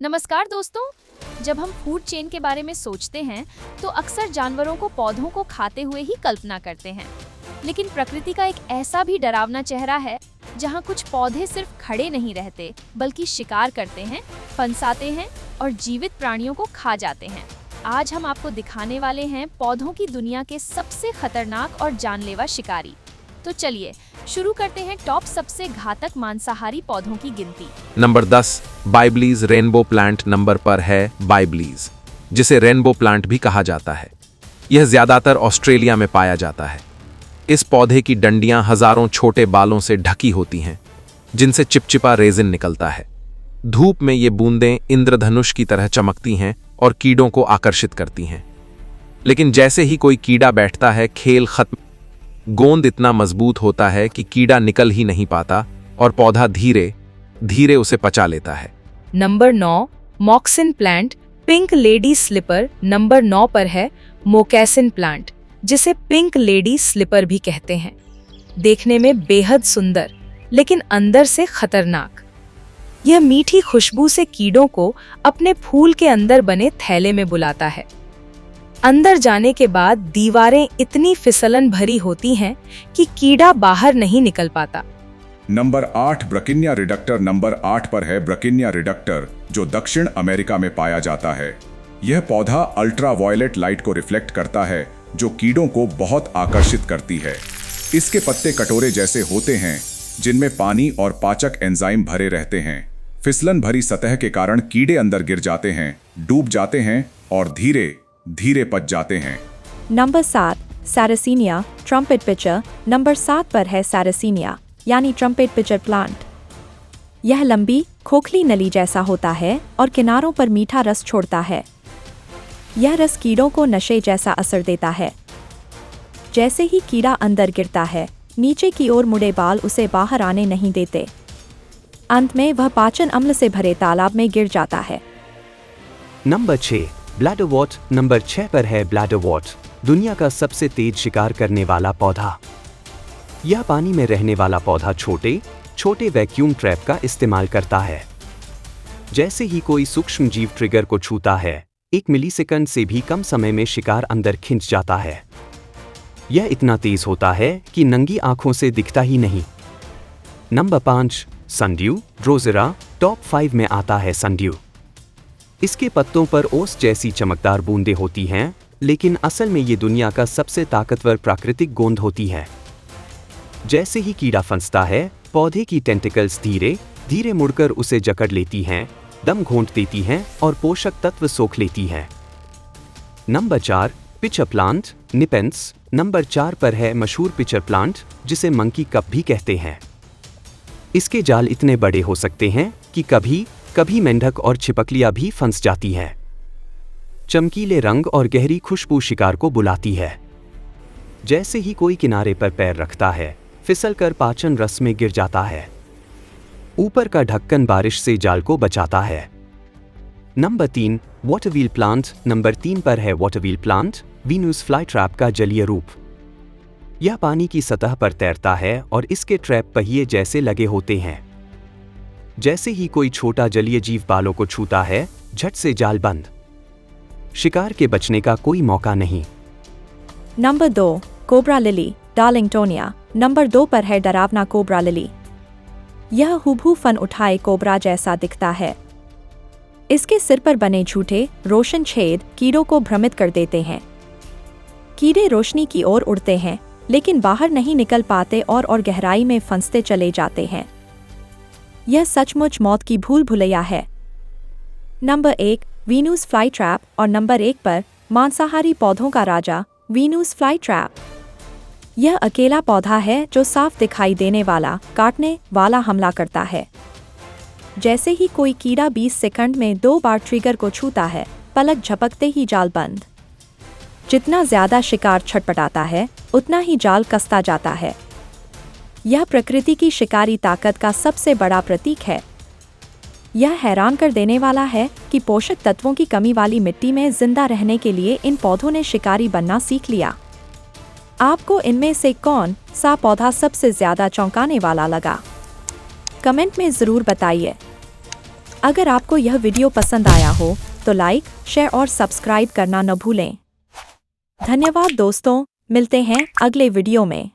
नमस्कार दोस्तों। जब हम फूड चेन के बारे में सोचते हैं तो अक्सर जानवरों को पौधों को खाते हुए ही कल्पना करते हैं, लेकिन प्रकृति का एक ऐसा भी डरावना चेहरा है जहां कुछ पौधे सिर्फ खड़े नहीं रहते बल्कि शिकार करते हैं, फंसाते हैं और जीवित प्राणियों को खा जाते हैं। आज हम आपको दिखाने वाले हैं पौधों की दुनिया के सबसे खतरनाक और जानलेवा शिकारी। तो चलिए शुरू करते हैं टॉप सबसे घातक मांसाहारी पौधों की गिनती। नंबर 10 बाइबलीज रेनबो प्लांट नंबर पर है बाइबलीज, जिसे रेनबो प्लांट भी कहा जाता है। यह ज्यादातर ऑस्ट्रेलिया में पाया जाता है। इस पौधे की डंडियां हजारों छोटे बालों से ढकी होती हैं, जिनसे चिपचिपा रेजिन निकलता है। धूप में ये बूंदें इंद्रधनुष की तरह चमकती हैं और कीड़ों को आकर्षित करती हैं। लेकिन जैसे ही कोई कीड़ा बैठता है, खेल खत्म। गोंद इतना मजबूत होता है कि कीड़ा निकल ही नहीं पाता और पौधा धीरे धीरे उसे पचा लेता है। Number 9 moccasin plant pink lady slipper number 9 पर है मोकैसिन प्लांट, जिसे पिंक लेडी स्लिपर भी कहते हैं। देखने में बेहद सुंदर लेकिन अंदर से खतरनाक। यह मीठी खुशबू से कीड़ों को अपने फूल के अंदर बने थैले में बुलाता है। अंदर जाने के बाद दीवारें इतनी फिसलन भरी होती हैं कि कीड़ा बाहर नहीं निकल पाता। नंबर 8 ब्रकिनिया रिडक्टर नंबर 8 पर है ब्रकिनिया रिडक्टर, जो दक्षिण अमेरिका में पाया जाता है। यह पौधा अल्ट्रावायलेट लाइट को रिफ्लेक्ट करता है, जो कीड़ों को बहुत आकर्षित करती है। इसके पत्ते कटोरे जैसे होते हैं, जिनमें पानी और पाचक एंजाइम भरे रहते हैं। फिसलन भरी सतह के कारण कीड़े अंदर गिर जाते हैं, डूब जाते हैं और धीरे धीरे पच जाते हैं। नंबर 7 सैरसिनिया ट्रम्पेट पिचर नंबर 7 पर है सैरसिनिया यानी ट्रम्पेट पिचर प्लांट। यह लंबी खोखली नली जैसा होता है और किनारों पर मीठा रस छोड़ता है। यह रस कीड़ों को नशे जैसा असर देता है। जैसे ही कीड़ा अंदर गिरता है, नीचे की ओर मुड़े बाल उसे बाहर आने नहीं देते। अंत में वह पाचन अम्ल से भरे तालाब में गिर जाता है। नंबर 6 ब्लैडरवॉर्ट नंबर 6 पर है ब्लैडरवॉर्ट, दुनिया का सबसे तेज शिकार करने वाला पौधा। यह पानी में रहने वाला पौधा छोटे छोटे वैक्यूम ट्रैप का इस्तेमाल करता है। जैसे ही कोई सूक्ष्म जीव ट्रिगर को छूता है, 1 मिलीसेकंड से भी कम समय में शिकार अंदर खिंच जाता है। यह इतना तेज होता है कि नंगी आंखों से दिखता ही नहीं। नंबर 5 सनड्यू ड्रोज़ेरा टॉप 5 में आता है सनड्यू। इसके पत्तों पर ओस जैसी चमकदार बूंदें होती हैं, लेकिन असल में ये दुनिया का सबसे ताकतवर प्राकृतिक गोंद होती है। जैसे ही कीड़ा फंसता है, पौधे की टेंटिकल्स धीरे धीरे मुड़कर उसे जकड़ लेती हैं, दम घोंट देती हैं और पोषक तत्व सोख लेती हैं। नंबर 4 पिचर प्लांट निपेंस नंबर 4 पर है मशहूर पिचर प्लांट, जिसे मंकी कप भी कहते हैं। इसके जाल इतने बड़े हो सकते हैं कि कभी कभी मेंढक और छिपकलियां भी फंस जाती हैं। चमकीले रंग और गहरी खुशबू शिकार को बुलाती है। जैसे ही कोई किनारे पर पैर रखता है, फिसलकर पाचन रस में गिर जाता है। ऊपर का ढक्कन बारिश से जाल को बचाता है। नंबर 3 वाटरव्हील प्लांट नंबर 3 पर है वाटरव्हील प्लांट, वीनस फ्लाईट्रैप का जलीय रूप। यह पानी की सतह पर तैरता है और इसके ट्रैप पहिए जैसे लगे होते हैं। जैसे ही कोई छोटा जलीय जीव बालों को छूता है, झट से जाल बंद। शिकार के बचने का कोई मौका नहीं। नंबर 2 कोबरा लिली डार्लिंगटोनिया नंबर 2 पर है डरावना कोबरा लिली। यह हुबहू फन उठाए कोबरा जैसा दिखता है। इसके सिर पर बने झूठे रोशन छेद कीड़ों को भ्रमित कर देते हैं। कीड़े रोशनी की ओर उड़ते हैं, लेकिन बाहर नहीं निकल पाते और गहराई में फंसते चले जाते हैं। यह सचमुच मौत की भूल भुलैया है। नंबर 1 वीनस फ्लाईट्रैप और नंबर 1 पर मांसाहारी पौधों का राजा वीनस फ्लाईट्रैप। यह अकेला पौधा है जो साफ दिखाई देने वाला काटने वाला हमला करता है। जैसे ही कोई कीड़ा 20 सेकंड में 2 बार ट्रिगर को छूता है, पलक झपकते ही जाल बंद। जितना ज्यादा शिकार छटपटाता है, उतना ही जाल कसता जाता है। यह प्रकृति की शिकारी ताकत का सबसे बड़ा प्रतीक है। यह हैरान कर देने वाला है कि पोषक तत्वों की कमी वाली मिट्टी में जिंदा रहने के लिए इन पौधों ने शिकारी बनना सीख लिया। आपको इनमें से कौन सा पौधा सबसे ज्यादा चौंकाने वाला लगा? कमेंट में जरूर बताइए। अगर आपको यह वीडियो पसंद आया हो तो लाइक, शेयर और सब्सक्राइब करना न भूलें। धन्यवाद दोस्तों, मिलते हैं अगले वीडियो में।